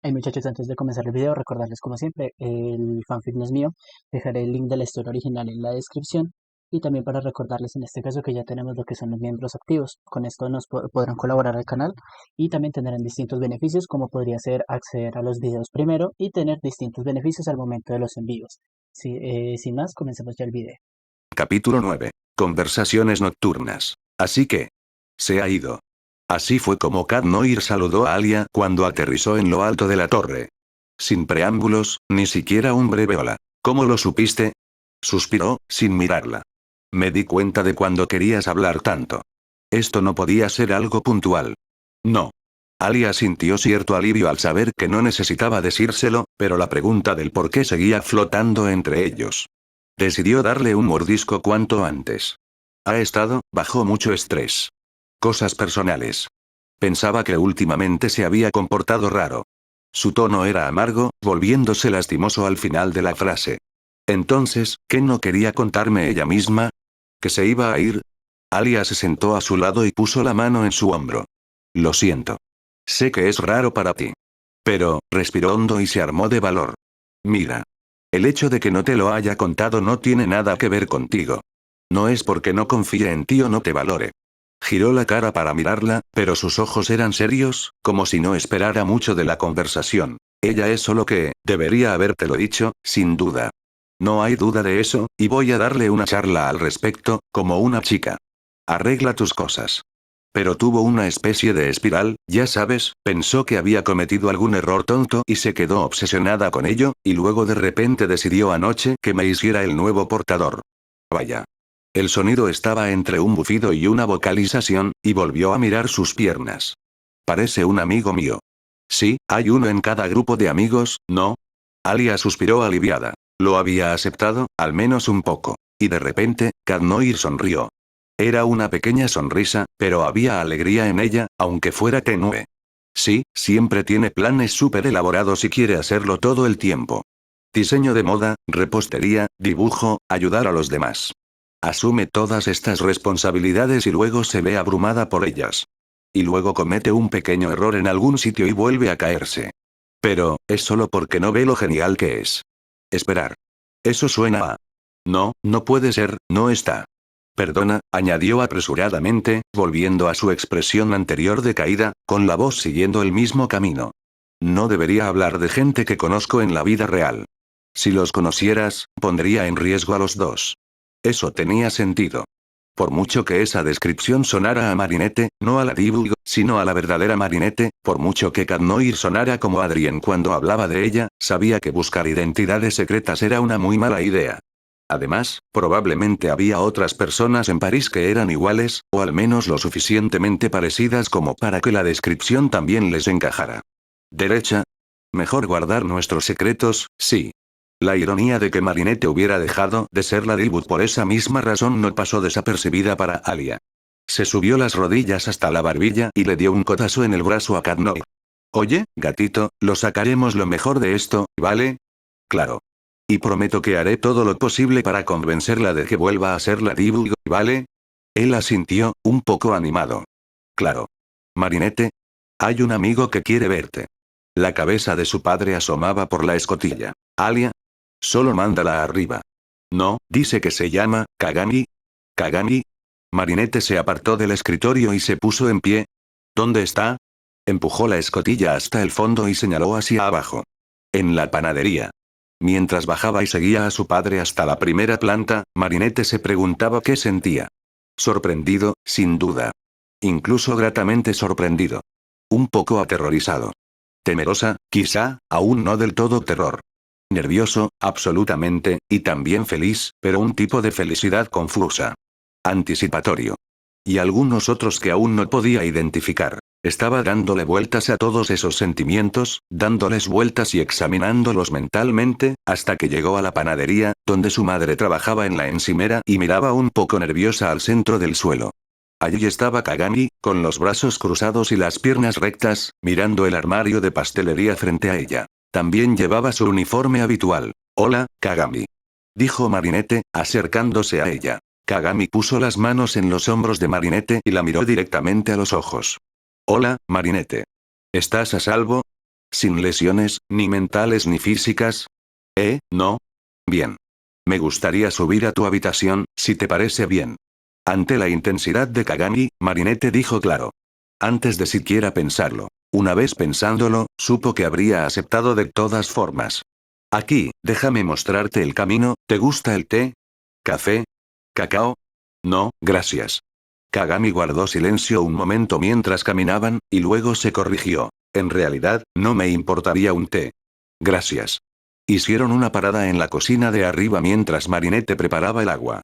Hey muchachos, antes de comenzar el video, recordarles como siempre, el fanfic no es mío, dejaré el link de la historia original en la descripción y también para recordarles en este caso que ya tenemos lo que son los miembros activos. Con esto nos podrán colaborar al canal y también tendrán distintos beneficios como podría ser acceder a los videos primero y tener distintos beneficios al momento de los envíos. Sin más, comencemos ya el video. Capítulo 9. Conversaciones nocturnas. Así que. Se ha ido. Así fue como Cat Noir saludó a Alia cuando aterrizó en lo alto de la torre. Sin preámbulos, ni siquiera un breve hola. ¿Cómo lo supiste? Suspiró, sin mirarla. Me di cuenta de cuando querías hablar tanto. Esto no podía ser algo puntual. No. Alia sintió cierto alivio al saber que no necesitaba decírselo, pero la pregunta del por qué seguía flotando entre ellos. Decidió darle un mordisco cuanto antes. Ha estado bajo mucho estrés. Cosas personales. Pensaba que últimamente se había comportado raro. Su tono era amargo, volviéndose lastimoso al final de la frase. Entonces, ¿qué no quería contarme ella misma? ¿Que se iba a ir? Alia se sentó a su lado y puso la mano en su hombro. Lo siento. Sé que es raro para ti. Pero, respiró hondo y se armó de valor. Mira. El hecho de que no te lo haya contado no tiene nada que ver contigo. No es porque no confíe en ti o no te valore. Giró la cara para mirarla, pero sus ojos eran serios, como si no esperara mucho de la conversación. Ella es solo que, debería habértelo dicho, sin duda. No hay duda de eso, y voy a darle una charla al respecto, como una chica. Arregla tus cosas. Pero tuvo una especie de espiral, ya sabes, pensó que había cometido algún error tonto y se quedó obsesionada con ello, y luego de repente decidió anoche que me hiciera el nuevo portador. Vaya. El sonido estaba entre un bufido y una vocalización, y volvió a mirar sus piernas. Parece un amigo mío. Sí, hay uno en cada grupo de amigos, ¿no? Alia suspiró aliviada. Lo había aceptado, al menos un poco. Y de repente, Cat Noir sonrió. Era una pequeña sonrisa, pero había alegría en ella, aunque fuera tenue. Sí, siempre tiene planes súper elaborados y quiere hacerlo todo el tiempo. Diseño de moda, repostería, dibujo, ayudar a los demás. Asume todas estas responsabilidades y luego se ve abrumada por ellas. Y luego comete un pequeño error en algún sitio y vuelve a caerse. Pero, es solo porque no ve lo genial que es. Esperar. Eso suena a... No, no puede ser, no está. Perdona, añadió apresuradamente, volviendo a su expresión anterior de caída, con la voz siguiendo el mismo camino. No debería hablar de gente que conozco en la vida real. Si los conocieras, pondría en riesgo a los dos. Eso tenía sentido. Por mucho que esa descripción sonara a Marinette, no a la Dibu, sino a la verdadera Marinette, por mucho que Cat Noir sonara como Adrien cuando hablaba de ella, sabía que buscar identidades secretas era una muy mala idea. Además, probablemente había otras personas en París que eran iguales, o al menos lo suficientemente parecidas como para que la descripción también les encajara. Derecha. Mejor guardar nuestros secretos, sí. La ironía de que Marinette hubiera dejado de ser la Dilbut por esa misma razón no pasó desapercibida para Alia. Se subió las rodillas hasta la barbilla y le dio un codazo en el brazo a Cat Noir. Oye, gatito, lo sacaremos lo mejor de esto, ¿vale? Claro. Y prometo que haré todo lo posible para convencerla de que vuelva a ser la Dibu, ¿vale? Él asintió, un poco animado. Claro. Marinette. Hay un amigo que quiere verte. La cabeza de su padre asomaba por la escotilla. Alia. Solo mándala arriba. No, dice que se llama, Kagami. Kagami. Marinette se apartó del escritorio y se puso en pie. ¿Dónde está? Empujó la escotilla hasta el fondo y señaló hacia abajo. En la panadería. Mientras bajaba y seguía a su padre hasta la primera planta, Marinette se preguntaba qué sentía. Sorprendido, sin duda. Incluso gratamente sorprendido. Un poco aterrorizado. Temerosa, quizá, aún no del todo terror. Nervioso, absolutamente, y también feliz, pero un tipo de felicidad confusa. Anticipatorio. Y algunos otros que aún no podía identificar. Estaba dándole vueltas a todos esos sentimientos, dándoles vueltas y examinándolos mentalmente, hasta que llegó a la panadería, donde su madre trabajaba en la encimera y miraba un poco nerviosa al centro del suelo. Allí estaba Kagami, con los brazos cruzados y las piernas rectas, mirando el armario de pastelería frente a ella. También llevaba su uniforme habitual. Hola, Kagami. Dijo Marinette, acercándose a ella. Kagami puso las manos en los hombros de Marinette y la miró directamente a los ojos. Hola, Marinette. ¿Estás a salvo? ¿Sin lesiones, ni mentales ni físicas? No. Bien. Me gustaría subir a tu habitación, si te parece bien. Ante la intensidad de Kagami, Marinette dijo claro. Antes de siquiera pensarlo. Una vez pensándolo, supo que habría aceptado de todas formas. Aquí, déjame mostrarte el camino. ¿Te gusta el té? ¿Café? ¿Cacao? No, gracias. Kagami guardó silencio un momento mientras caminaban, y luego se corrigió. En realidad, no me importaría un té. Gracias. Hicieron una parada en la cocina de arriba mientras Marinette preparaba el agua.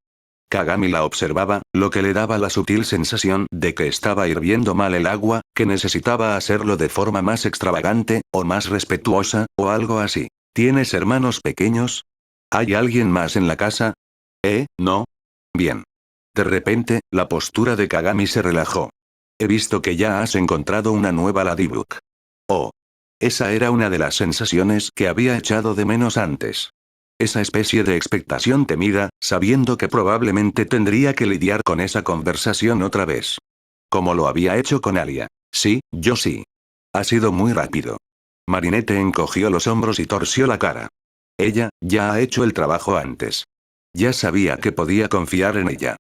Kagami la observaba, lo que le daba la sutil sensación de que estaba hirviendo mal el agua, que necesitaba hacerlo de forma más extravagante, o más respetuosa, o algo así. ¿Tienes hermanos pequeños? ¿Hay alguien más en la casa? No. Bien. De repente, la postura de Kagami se relajó. He visto que ya has encontrado una nueva Ladybug. Oh. Esa era una de las sensaciones que había echado de menos antes. Esa especie de expectación temida, sabiendo que probablemente tendría que lidiar con esa conversación otra vez. Como lo había hecho con Alia. Sí, yo sí. Ha sido muy rápido. Marinette encogió los hombros y torció la cara. Ella, ya ha hecho el trabajo antes. Ya sabía que podía confiar en ella.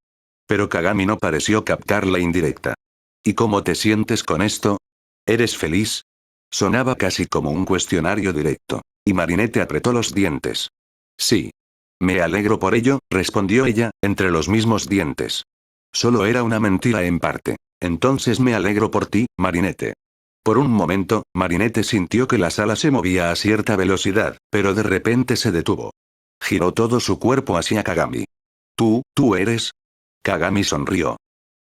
Pero Kagami no pareció captar la indirecta. ¿Y cómo te sientes con esto? ¿Eres feliz? Sonaba casi como un cuestionario directo. Y Marinette apretó los dientes. Sí. Me alegro por ello, respondió ella, entre los mismos dientes. Solo era una mentira en parte. Entonces me alegro por ti, Marinette. Por un momento, Marinette sintió que la sala se movía a cierta velocidad, pero de repente se detuvo. Giró todo su cuerpo hacia Kagami. ¿Tú eres? Kagami sonrió.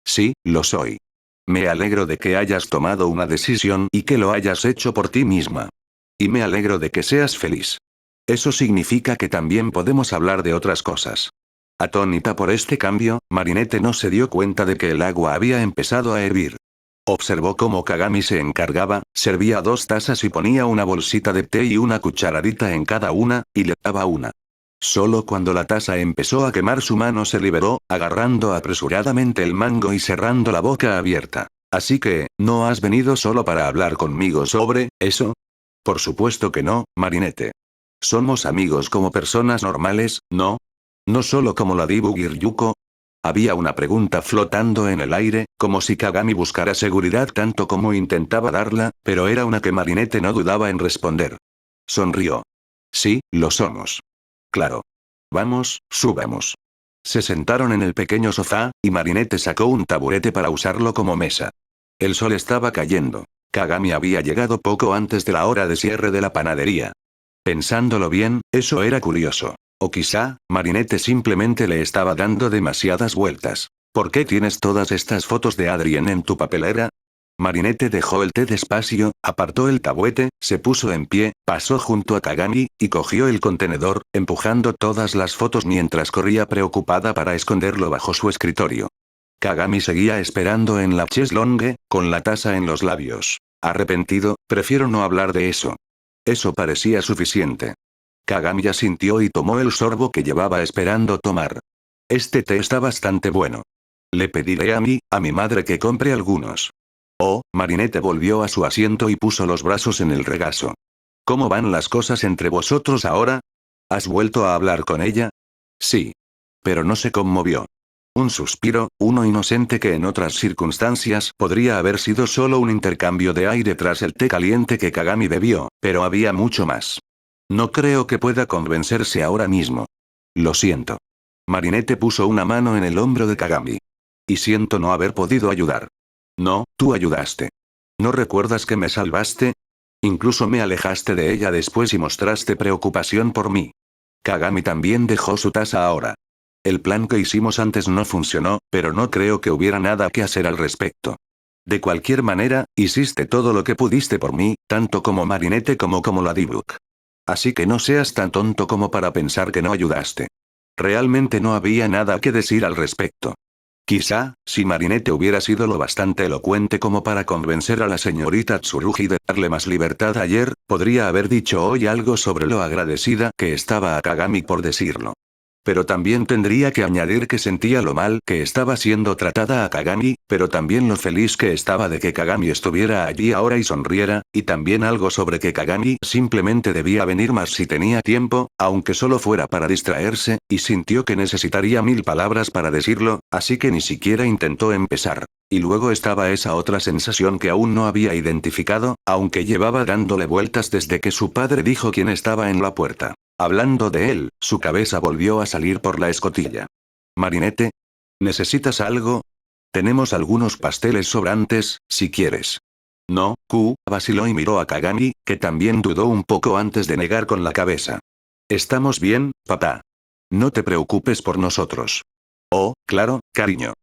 Sí, lo soy. Me alegro de que hayas tomado una decisión y que lo hayas hecho por ti misma. Y me alegro de que seas feliz. Eso significa que también podemos hablar de otras cosas. Atónita por este cambio, Marinette no se dio cuenta de que el agua había empezado a hervir. Observó cómo Kagami se encargaba, servía 2 tazas y ponía una bolsita de té y una cucharadita en cada una, y le daba una. Solo cuando la taza empezó a quemar su mano se liberó, agarrando apresuradamente el mango y cerrando la boca abierta. Así que, ¿no has venido solo para hablar conmigo sobre eso? Por supuesto que no, Marinette. Somos amigos como personas normales, ¿no? No solo como Ladybug y Ryuko. Había una pregunta flotando en el aire, como si Kagami buscara seguridad tanto como intentaba darla, pero era una que Marinette no dudaba en responder. Sonrió. Sí, lo somos. Claro. Vamos, subamos. Se sentaron en el pequeño sofá, y Marinette sacó un taburete para usarlo como mesa. El sol estaba cayendo. Kagami había llegado poco antes de la hora de cierre de la panadería. Pensándolo bien, eso era curioso. O quizá, Marinette simplemente le estaba dando demasiadas vueltas. ¿Por qué tienes todas estas fotos de Adrien en tu papelera? Marinette dejó el té despacio, apartó el taburete, se puso en pie, pasó junto a Kagami, y cogió el contenedor, empujando todas las fotos mientras corría preocupada para esconderlo bajo su escritorio. Kagami seguía esperando en la cheslongue, con la taza en los labios. Arrepentido, prefiero no hablar de eso. Eso parecía suficiente. Kagami asintió y tomó el sorbo que llevaba esperando tomar. Este té está bastante bueno. Le pediré a mi madre que compre algunos. Oh, Marinette volvió a su asiento y puso los brazos en el regazo. ¿Cómo van las cosas entre vosotros ahora? ¿Has vuelto a hablar con ella? Sí. Pero no se conmovió. Un suspiro, uno inocente que en otras circunstancias podría haber sido solo un intercambio de aire tras el té caliente que Kagami bebió, pero había mucho más. No creo que pueda convencerse ahora mismo. Lo siento. Marinette puso una mano en el hombro de Kagami. Y siento no haber podido ayudar. No, tú ayudaste. ¿No recuerdas que me salvaste? Incluso me alejaste de ella después y mostraste preocupación por mí. Kagami también dejó su taza ahora. El plan que hicimos antes no funcionó, pero no creo que hubiera nada que hacer al respecto. De cualquier manera, hiciste todo lo que pudiste por mí, tanto como Marinette como Ladybug. Así que no seas tan tonto como para pensar que no ayudaste. Realmente no había nada que decir al respecto. Quizá, si Marinette hubiera sido lo bastante elocuente como para convencer a la señorita Tsurugi de darle más libertad ayer, podría haber dicho hoy algo sobre lo agradecida que estaba a Kagami por decirlo. Pero también tendría que añadir que sentía lo mal que estaba siendo tratada a Kagami, pero también lo feliz que estaba de que Kagami estuviera allí ahora y sonriera, y también algo sobre que Kagami simplemente debía venir más si tenía tiempo, aunque solo fuera para distraerse, y sintió que necesitaría 1000 palabras para decirlo, así que ni siquiera intentó empezar. Y luego estaba esa otra sensación que aún no había identificado, aunque llevaba dándole vueltas desde que su padre dijo quién estaba en la puerta. Hablando de él, su cabeza volvió a salir por la escotilla. Marinette, ¿necesitas algo? Tenemos algunos pasteles sobrantes, si quieres. No, vaciló y miró a Kagami, que también dudó un poco antes de negar con la cabeza. Estamos bien, papá. No te preocupes por nosotros. Oh, claro, cariño.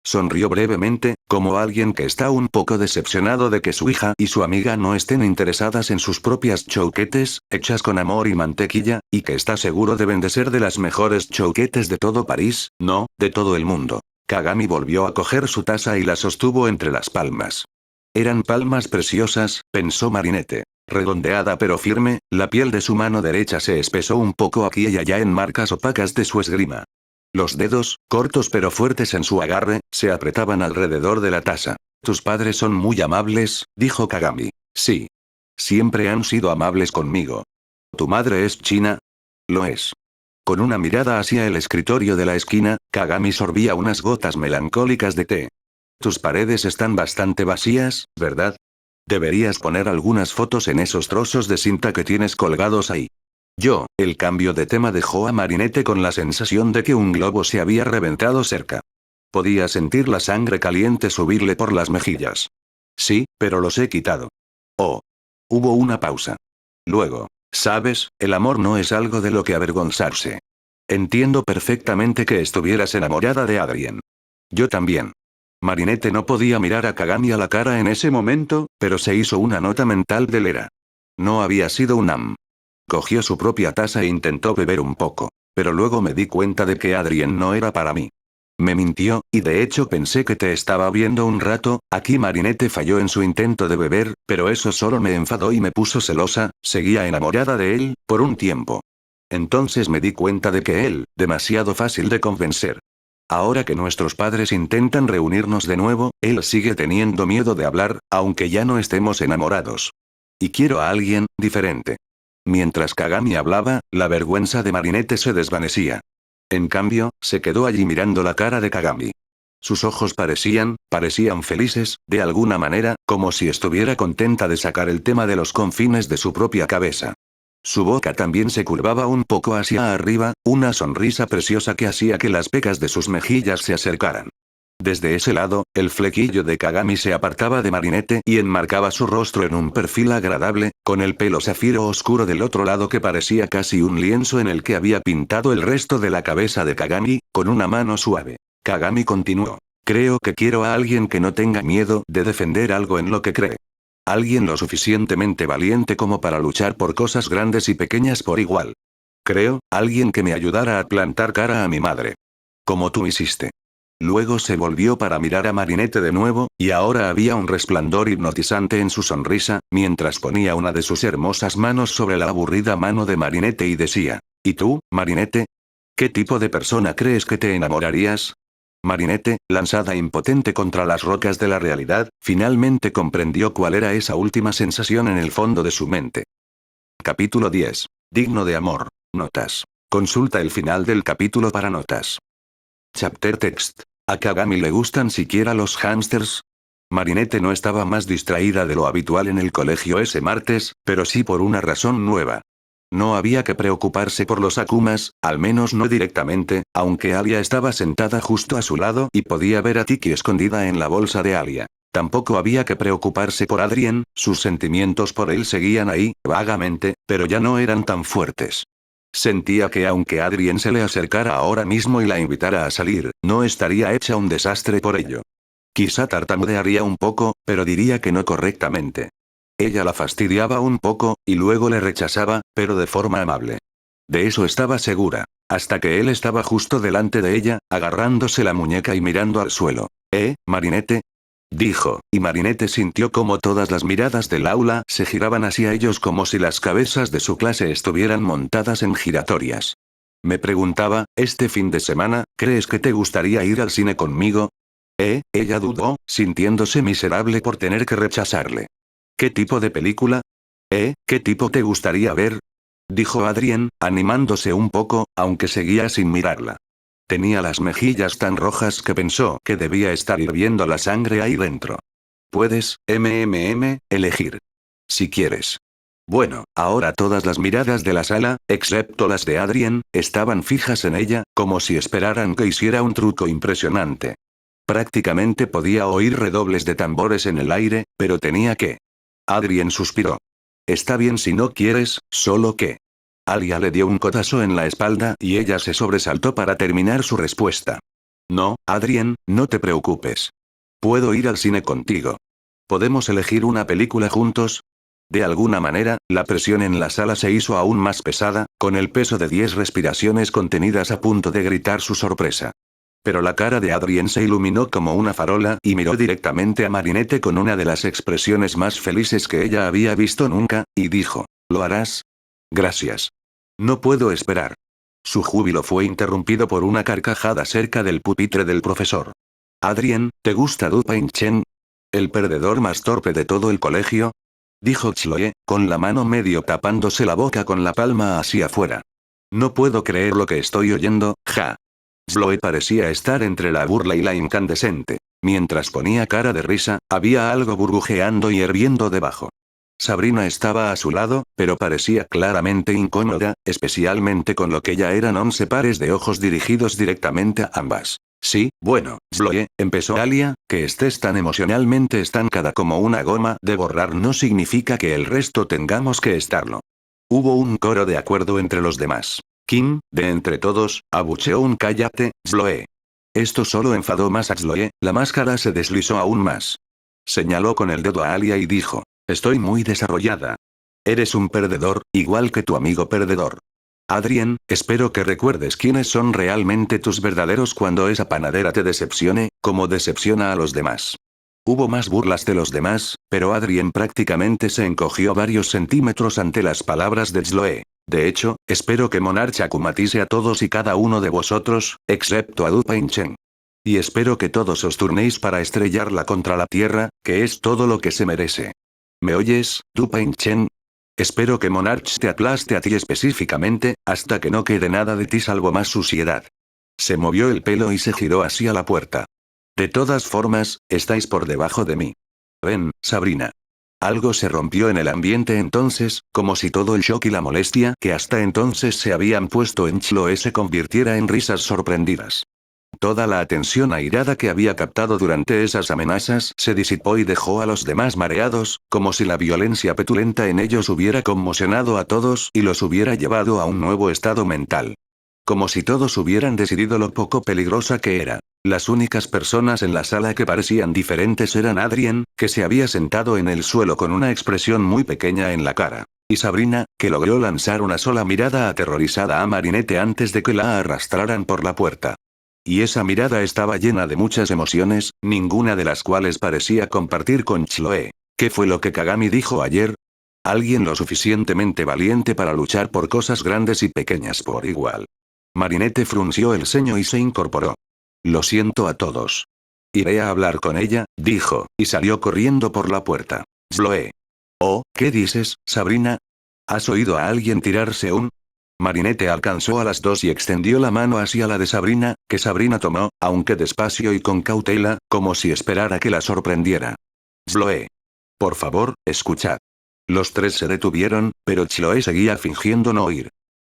Sonrió brevemente, como alguien que está un poco decepcionado de que su hija y su amiga no estén interesadas en sus propias chouquetes, hechas con amor y mantequilla, y que está seguro deben de ser de las mejores chouquetes de todo París, no, de todo el mundo. Kagami volvió a coger su taza y la sostuvo entre las palmas. Eran palmas preciosas, pensó Marinette. Redondeada pero firme, la piel de su mano derecha se espesó un poco aquí y allá en marcas opacas de su esgrima. Los dedos, cortos pero fuertes en su agarre, se apretaban alrededor de la taza. Tus padres son muy amables, dijo Kagami. Sí. Siempre han sido amables conmigo. ¿Tu madre es china? Lo es. Con una mirada hacia el escritorio de la esquina, Kagami sorbía unas gotas melancólicas de té. Tus paredes están bastante vacías, ¿verdad? Deberías poner algunas fotos en esos trozos de cinta que tienes colgados ahí. El cambio de tema dejó a Marinette con la sensación de que un globo se había reventado cerca. Podía sentir la sangre caliente subirle por las mejillas. Sí, pero los he quitado. Oh. Hubo una pausa. Luego, sabes, el amor no es algo de lo que avergonzarse. Entiendo perfectamente que estuvieras enamorada de Adrien. Yo también. Marinette no podía mirar a Kagami a la cara en ese momento, pero se hizo una nota mental del era. No había sido un am. Cogió su propia taza e intentó beber un poco. Pero luego me di cuenta de que Adrien no era para mí. Me mintió, y de hecho pensé que te estaba viendo un rato. Aquí Marinette falló en su intento de beber, pero eso solo me enfadó y me puso celosa. Seguía enamorada de él, por un tiempo. Entonces me di cuenta de que él, demasiado fácil de convencer. Ahora que nuestros padres intentan reunirnos de nuevo, él sigue teniendo miedo de hablar, aunque ya no estemos enamorados. Y quiero a alguien diferente. Mientras Kagami hablaba, la vergüenza de Marinette se desvanecía. En cambio, se quedó allí mirando la cara de Kagami. Sus ojos parecían felices, de alguna manera, como si estuviera contenta de sacar el tema de los confines de su propia cabeza. Su boca también se curvaba un poco hacia arriba, una sonrisa preciosa que hacía que las pecas de sus mejillas se acercaran. Desde ese lado, el flequillo de Kagami se apartaba de Marinette y enmarcaba su rostro en un perfil agradable, con el pelo zafiro oscuro del otro lado que parecía casi un lienzo en el que había pintado el resto de la cabeza de Kagami, con una mano suave. Kagami continuó. Creo que quiero a alguien que no tenga miedo de defender algo en lo que cree. Alguien lo suficientemente valiente como para luchar por cosas grandes y pequeñas por igual. Alguien que me ayudara a plantar cara a mi madre. Como tú hiciste. Luego se volvió para mirar a Marinette de nuevo, y ahora había un resplandor hipnotizante en su sonrisa, mientras ponía una de sus hermosas manos sobre la aburrida mano de Marinette y decía, ¿y tú, Marinette? ¿Qué tipo de persona crees que te enamorarías? Marinette, lanzada impotente contra las rocas de la realidad, finalmente comprendió cuál era esa última sensación en el fondo de su mente. Capítulo 10. Digno de amor. Notas. Consulta el final del capítulo para notas. Chapter Text. ¿A Kagami le gustan siquiera los hámsters? Marinette no estaba más distraída de lo habitual en el colegio ese martes, pero sí por una razón nueva. No había que preocuparse por los Akumas, al menos no directamente, aunque Alia estaba sentada justo a su lado y podía ver a Tiki escondida en la bolsa de Alia. Tampoco había que preocuparse por Adrien, sus sentimientos por él seguían ahí, vagamente, pero ya no eran tan fuertes. Sentía que aunque Adrien se le acercara ahora mismo y la invitara a salir, no estaría hecha un desastre por ello. Quizá tartamudearía un poco, pero diría que no correctamente. Ella la fastidiaba un poco, y luego le rechazaba, pero de forma amable. De eso estaba segura, hasta que él estaba justo delante de ella, agarrándose la muñeca y mirando al suelo. Marinette? Dijo, y Marinette sintió como todas las miradas del aula se giraban hacia ellos como si las cabezas de su clase estuvieran montadas en giratorias. Me preguntaba, ¿este fin de semana, crees que te gustaría ir al cine conmigo? Ella dudó, sintiéndose miserable por tener que rechazarle. ¿Qué tipo de película? ¿Qué tipo te gustaría ver? Dijo Adrien, animándose un poco, aunque seguía sin mirarla. Tenía las mejillas tan rojas que pensó que debía estar hirviendo la sangre ahí dentro. Puedes, elegir. Si quieres. Bueno, ahora todas las miradas de la sala, excepto las de Adrien, estaban fijas en ella, como si esperaran que hiciera un truco impresionante. Prácticamente podía oír redobles de tambores en el aire, pero tenía que. Adrien suspiró. Está bien si no quieres, solo que. Alia le dio un codazo en la espalda y ella se sobresaltó para terminar su respuesta. No, Adrien, no te preocupes. Puedo ir al cine contigo. ¿Podemos elegir una película juntos? De alguna manera, la presión en la sala se hizo aún más pesada, con el peso de 10 respiraciones contenidas a punto de gritar su sorpresa. Pero la cara de Adrien se iluminó como una farola y miró directamente a Marinette con una de las expresiones más felices que ella había visto nunca, y dijo, ¿lo harás? Gracias. No puedo esperar. Su júbilo fue interrumpido por una carcajada cerca del pupitre del profesor. Adrien, ¿te gusta Du Chen? ¿El perdedor más torpe de todo el colegio? Dijo Chloe, con la mano medio tapándose la boca con la palma hacia afuera. No puedo creer lo que estoy oyendo, ja. Chloe parecía estar entre la burla y la incandescente. Mientras ponía cara de risa, había algo burbujeando y hirviendo debajo. Sabrina estaba a su lado, pero parecía claramente incómoda, especialmente con lo que ya eran 11 pares de ojos dirigidos directamente a ambas. Sí, bueno, Chloe, empezó Alia, que estés tan emocionalmente estancada como una goma de borrar no significa que el resto tengamos que estarlo. Hubo un coro de acuerdo entre los demás. Kim, de entre todos, abucheó un cállate, Chloe. Esto solo enfadó más a Chloe, la máscara se deslizó aún más. Señaló con el dedo a Alia y dijo, estoy muy desarrollada. Eres un perdedor, igual que tu amigo perdedor. Adrien, espero que recuerdes quiénes son realmente tus verdaderos cuando esa panadera te decepcione, como decepciona a los demás. Hubo más burlas de los demás, pero Adrien prácticamente se encogió varios centímetros ante las palabras de Chloe. De hecho, espero que Monarch acumatice a todos y cada uno de vosotros, excepto a Du Chen. Y espero que todos os turnéis para estrellarla contra la tierra, que es todo lo que se merece. ¿Me oyes, Du Chen? Espero que Monarch te aplaste a ti específicamente, hasta que no quede nada de ti salvo más suciedad. Se movió el pelo y se giró hacia la puerta. De todas formas, estáis por debajo de mí. Ven, Sabrina. Algo se rompió en el ambiente entonces, como si todo el shock y la molestia que hasta entonces se habían puesto en Chloe se convirtiera en risas sorprendidas. Toda la atención airada que había captado durante esas amenazas se disipó y dejó a los demás mareados, como si la violencia petulenta en ellos hubiera conmocionado a todos y los hubiera llevado a un nuevo estado mental. Como si todos hubieran decidido lo poco peligrosa que era. Las únicas personas en la sala que parecían diferentes eran Adrien, que se había sentado en el suelo con una expresión muy pequeña en la cara, y Sabrina, que logró lanzar una sola mirada aterrorizada a Marinette antes de que la arrastraran por la puerta. Y esa mirada estaba llena de muchas emociones, ninguna de las cuales parecía compartir con Chloe. ¿Qué fue lo que Kagami dijo ayer? Alguien lo suficientemente valiente para luchar por cosas grandes y pequeñas por igual. Marinette frunció el ceño y se incorporó. Lo siento a todos. Iré a hablar con ella, dijo, y salió corriendo por la puerta. Chloe. Oh, ¿qué dices, Sabrina? ¿Has oído a alguien tirarse un? Marinette alcanzó a las dos y extendió la mano hacia la de Sabrina, que Sabrina tomó, aunque despacio y con cautela, como si esperara que la sorprendiera. Chloe. Por favor, escuchad. Los tres se detuvieron, pero Chloe seguía fingiendo no oír.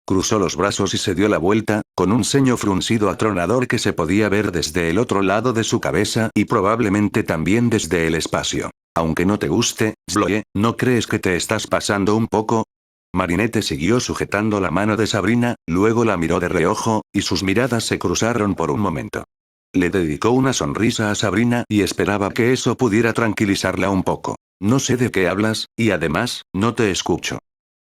Cruzó los brazos y se dio la vuelta, con un ceño fruncido atronador que se podía ver desde el otro lado de su cabeza y probablemente también desde el espacio. Aunque no te guste, Chloe, ¿no crees que te estás pasando un poco? Marinette siguió sujetando la mano de Sabrina, luego la miró de reojo, y sus miradas se cruzaron por un momento. Le dedicó una sonrisa a Sabrina y esperaba que eso pudiera tranquilizarla un poco. No sé de qué hablas, y además, no te escucho.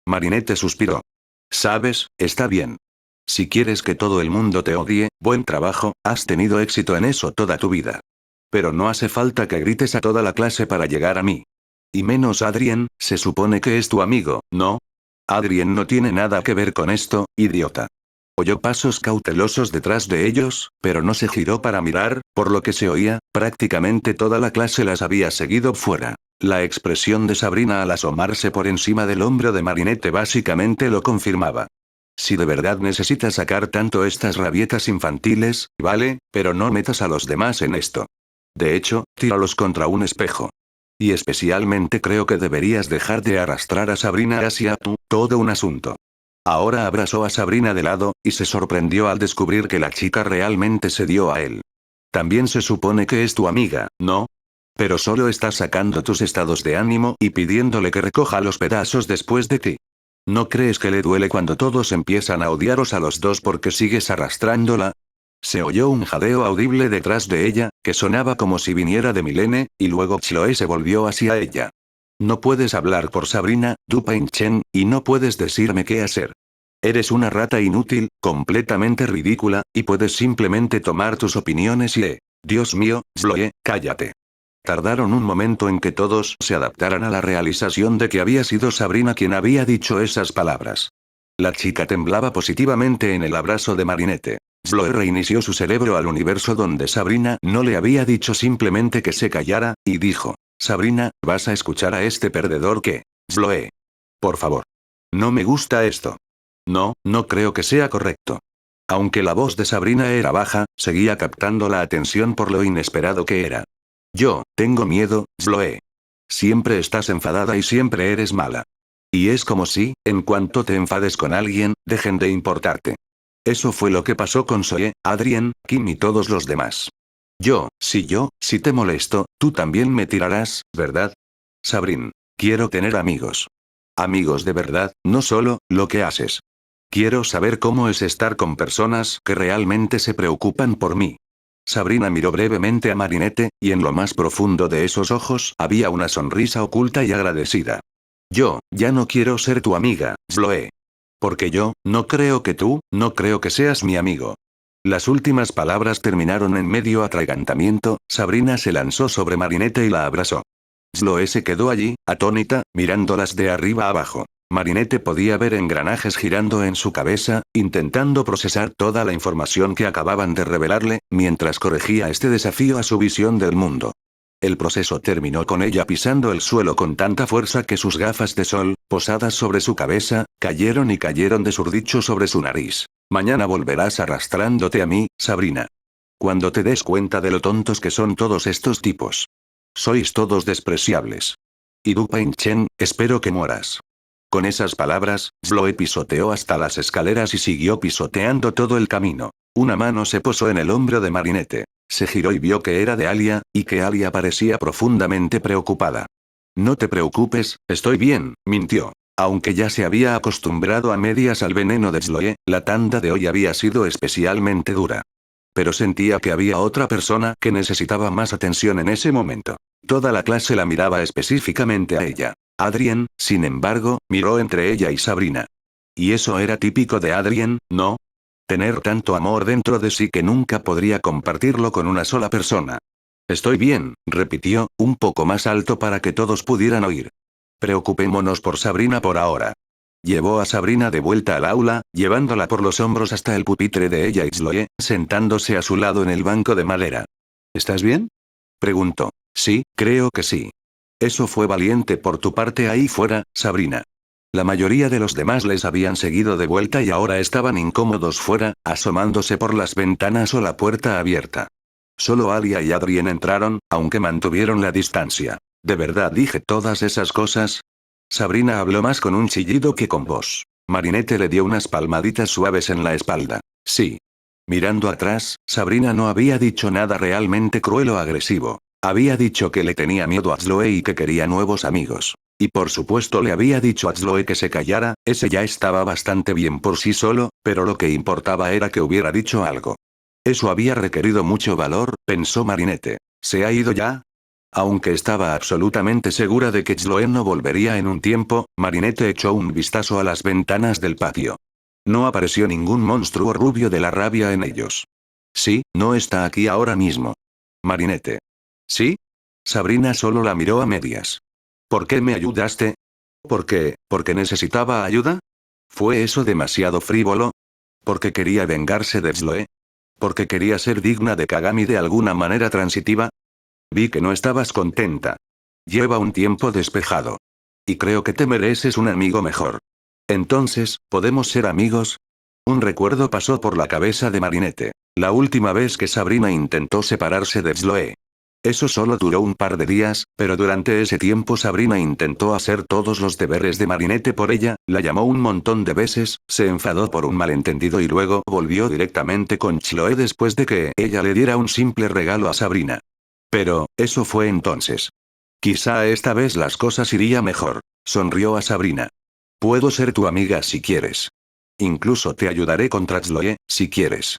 Marinette suspiró. Sabes, está bien. Si quieres que todo el mundo te odie, buen trabajo, has tenido éxito en eso toda tu vida. Pero no hace falta que grites a toda la clase para llegar a mí. Y menos Adrien, se supone que es tu amigo, ¿no? Adrien no tiene nada que ver con esto, idiota. Oyó pasos cautelosos detrás de ellos, pero no se giró para mirar, por lo que se oía, prácticamente toda la clase las había seguido fuera. La expresión de Sabrina al asomarse por encima del hombro de Marinette básicamente lo confirmaba. Si de verdad necesitas sacar tanto estas rabietas infantiles, vale, pero no metas a los demás en esto. De hecho, tíralos contra un espejo. Y especialmente creo que deberías dejar de arrastrar a Sabrina hacia tú, todo un asunto. Ahora abrazó a Sabrina de lado, y se sorprendió al descubrir que la chica realmente se dio a él. También se supone que es tu amiga, ¿no? Pero solo estás sacando tus estados de ánimo y pidiéndole que recoja los pedazos después de ti. ¿No crees que le duele cuando todos empiezan a odiaros a los dos porque sigues arrastrándola? Se oyó un jadeo audible detrás de ella, que sonaba como si viniera de Milene, y luego Chloe se volvió hacia ella. No puedes hablar por Sabrina, Du Pain-chen, y no puedes decirme qué hacer. Eres una rata inútil, completamente ridícula, y puedes simplemente tomar tus opiniones y... Dios mío, Chloe, cállate. Tardaron un momento en que todos se adaptaran a la realización de que había sido Sabrina quien había dicho esas palabras. La chica temblaba positivamente en el abrazo de Marinette. Chloe reinició su cerebro al universo donde Sabrina no le había dicho simplemente que se callara, y dijo: Sabrina, ¿vas a escuchar a este perdedor que? Chloe. Por favor. No me gusta esto. No, no creo que sea correcto. Aunque la voz de Sabrina era baja, seguía captando la atención por lo inesperado que era. Yo, tengo miedo, Chloe. Siempre estás enfadada y siempre eres mala. Y es como si, en cuanto te enfades con alguien, dejen de importarte. Eso fue lo que pasó con Zoe, Adrien, Kim y todos los demás. Si te molesto, tú también me tirarás, ¿verdad? Sabrin. Quiero tener amigos. Amigos de verdad, no solo, lo que haces. Quiero saber cómo es estar con personas que realmente se preocupan por mí. Sabrina miró brevemente a Marinette, y en lo más profundo de esos ojos había una sonrisa oculta y agradecida. Yo, ya no quiero ser tu amiga, Chloe. Porque yo, no creo que seas mi amigo. Las últimas palabras terminaron en medio atragantamiento. Sabrina se lanzó sobre Marinette y la abrazó. Chloe se quedó allí, atónita, mirándolas de arriba abajo. Marinette podía ver engranajes girando en su cabeza, intentando procesar toda la información que acababan de revelarle, mientras corregía este desafío a su visión del mundo. El proceso terminó con ella pisando el suelo con tanta fuerza que sus gafas de sol, posadas sobre su cabeza, cayeron de surdicho sobre su nariz. Mañana volverás arrastrándote a mí, Sabrina. Cuando te des cuenta de lo tontos que son todos estos tipos. Sois todos despreciables. Y Du Pain-chen, espero que mueras. Con esas palabras, Chloe pisoteó hasta las escaleras y siguió pisoteando todo el camino. Una mano se posó en el hombro de Marinette. Se giró y vio que era de Alia, y que Alia parecía profundamente preocupada. No te preocupes, estoy bien, mintió. Aunque ya se había acostumbrado a medias al veneno de Chloe, la tanda de hoy había sido especialmente dura. Pero sentía que había otra persona que necesitaba más atención en ese momento. Toda la clase la miraba específicamente a ella. Adrien, sin embargo, miró entre ella y Sabrina. Y eso era típico de Adrien, ¿no? Tener tanto amor dentro de sí que nunca podría compartirlo con una sola persona. Estoy bien, repitió, un poco más alto para que todos pudieran oír. Preocupémonos por Sabrina por ahora. Llevó a Sabrina de vuelta al aula, llevándola por los hombros hasta el pupitre de ella y Chloe, sentándose a su lado en el banco de madera. ¿Estás bien? Preguntó. Sí, creo que sí. Eso fue valiente por tu parte ahí fuera, Sabrina. La mayoría de los demás les habían seguido de vuelta y ahora estaban incómodos fuera, asomándose por las ventanas o la puerta abierta. Solo Alia y Adrien entraron, aunque mantuvieron la distancia. ¿De verdad dije todas esas cosas? Sabrina habló más con un chillido que con voz. Marinette le dio unas palmaditas suaves en la espalda. Sí. Mirando atrás, Sabrina no había dicho nada realmente cruel o agresivo. Había dicho que le tenía miedo a Chloe y que quería nuevos amigos. Y por supuesto le había dicho a Chloe que se callara, ese ya estaba bastante bien por sí solo, pero lo que importaba era que hubiera dicho algo. Eso había requerido mucho valor, pensó Marinette. ¿Se ha ido ya? Aunque estaba absolutamente segura de que Chloe no volvería en un tiempo, Marinette echó un vistazo a las ventanas del patio. No apareció ningún monstruo rubio de la rabia en ellos. Sí, no está aquí ahora mismo. Marinette. ¿Sí? Sabrina solo la miró a medias. ¿Por qué me ayudaste? ¿Por qué? ¿Porque necesitaba ayuda? ¿Fue eso demasiado frívolo? ¿Porque quería vengarse de Sloe? ¿Porque quería ser digna de Kagami de alguna manera transitiva? Vi que no estabas contenta. Lleva un tiempo despejado. Y creo que te mereces un amigo mejor. Entonces, ¿podemos ser amigos? Un recuerdo pasó por la cabeza de Marinette. La última vez que Sabrina intentó separarse de Sloe. Eso solo duró un par de días, pero durante ese tiempo Sabrina intentó hacer todos los deberes de Marinette por ella, la llamó un montón de veces, se enfadó por un malentendido y luego volvió directamente con Chloe después de que ella le diera un simple regalo a Sabrina. Pero, eso fue entonces. Quizá esta vez las cosas iría mejor. Sonrió a Sabrina. Puedo ser tu amiga si quieres. Incluso te ayudaré contra Chloe, si quieres.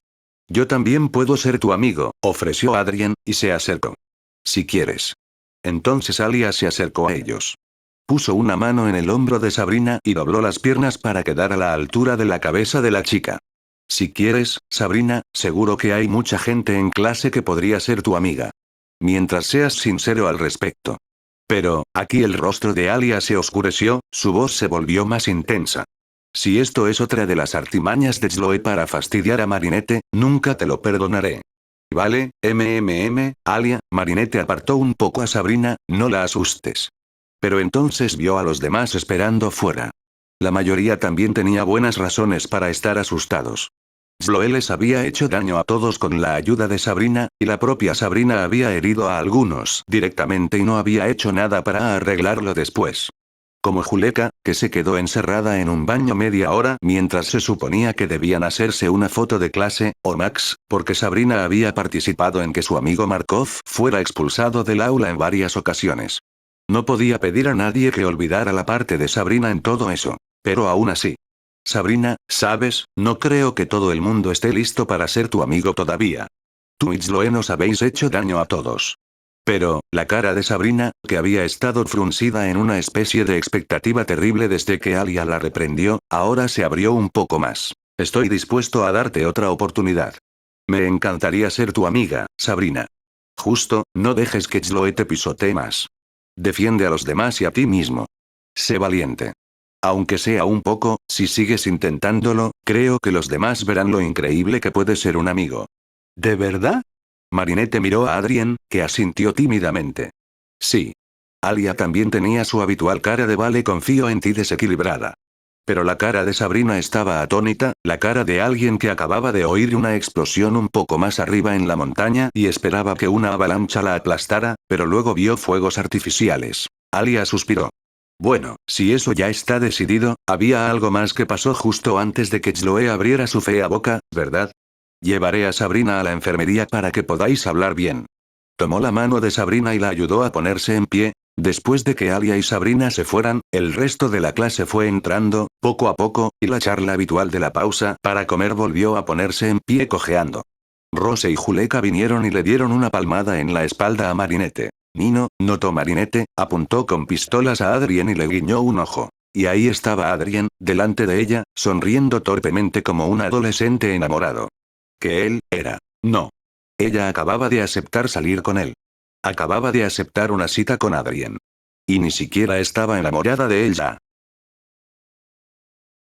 Yo también puedo ser tu amigo, ofreció Adrien, y se acercó. Si quieres. Entonces Alia se acercó a ellos. Puso una mano en el hombro de Sabrina y dobló las piernas para quedar a la altura de la cabeza de la chica. Si quieres, Sabrina, seguro que hay mucha gente en clase que podría ser tu amiga. Mientras seas sincero al respecto. Pero, aquí el rostro de Alia se oscureció, su voz se volvió más intensa. Si esto es otra de las artimañas de Chloe para fastidiar a Marinette, nunca te lo perdonaré. Vale, Alia, Marinette apartó un poco a Sabrina, no la asustes. Pero entonces vio a los demás esperando fuera. La mayoría también tenía buenas razones para estar asustados. Chloe les había hecho daño a todos con la ayuda de Sabrina, y la propia Sabrina había herido a algunos directamente y no había hecho nada para arreglarlo después. Como Juleka, que se quedó encerrada en un baño media hora mientras se suponía que debían hacerse una foto de clase, o Max, porque Sabrina había participado en que su amigo Markov fuera expulsado del aula en varias ocasiones. No podía pedir a nadie que olvidara la parte de Sabrina en todo eso. Pero aún así. Sabrina, sabes, no creo que todo el mundo esté listo para ser tu amigo todavía. Tú y Chloe nos habéis hecho daño a todos. Pero, la cara de Sabrina, que había estado fruncida en una especie de expectativa terrible desde que Alia la reprendió, ahora se abrió un poco más. Estoy dispuesto a darte otra oportunidad. Me encantaría ser tu amiga, Sabrina. Justo, no dejes que Chloe te pisotee más. Defiende a los demás y a ti mismo. Sé valiente. Aunque sea un poco, si sigues intentándolo, creo que los demás verán lo increíble que puede ser un amigo. ¿De verdad? Marinette miró a Adrien, que asintió tímidamente. Sí. Alia también tenía su habitual cara de vale confío en ti desequilibrada. Pero la cara de Sabrina estaba atónita, la cara de alguien que acababa de oír una explosión un poco más arriba en la montaña y esperaba que una avalancha la aplastara, pero luego vio fuegos artificiales. Alia suspiró. Bueno, si eso ya está decidido, había algo más que pasó justo antes de que Chloe abriera su fea boca, ¿verdad? Llevaré a Sabrina a la enfermería para que podáis hablar bien. Tomó la mano de Sabrina y la ayudó a ponerse en pie. Después de que Alia y Sabrina se fueran, el resto de la clase fue entrando, poco a poco, y la charla habitual de la pausa para comer volvió a ponerse en pie cojeando. Rose y Juleka vinieron y le dieron una palmada en la espalda a Marinette. Nino, notó Marinette, apuntó con pistolas a Adrien y le guiñó un ojo. Y ahí estaba Adrien, delante de ella, sonriendo torpemente como un adolescente enamorado. Que él, era. No. Ella acababa de aceptar salir con él. Acababa de aceptar una cita con Adrien. Y ni siquiera estaba enamorada de él ya.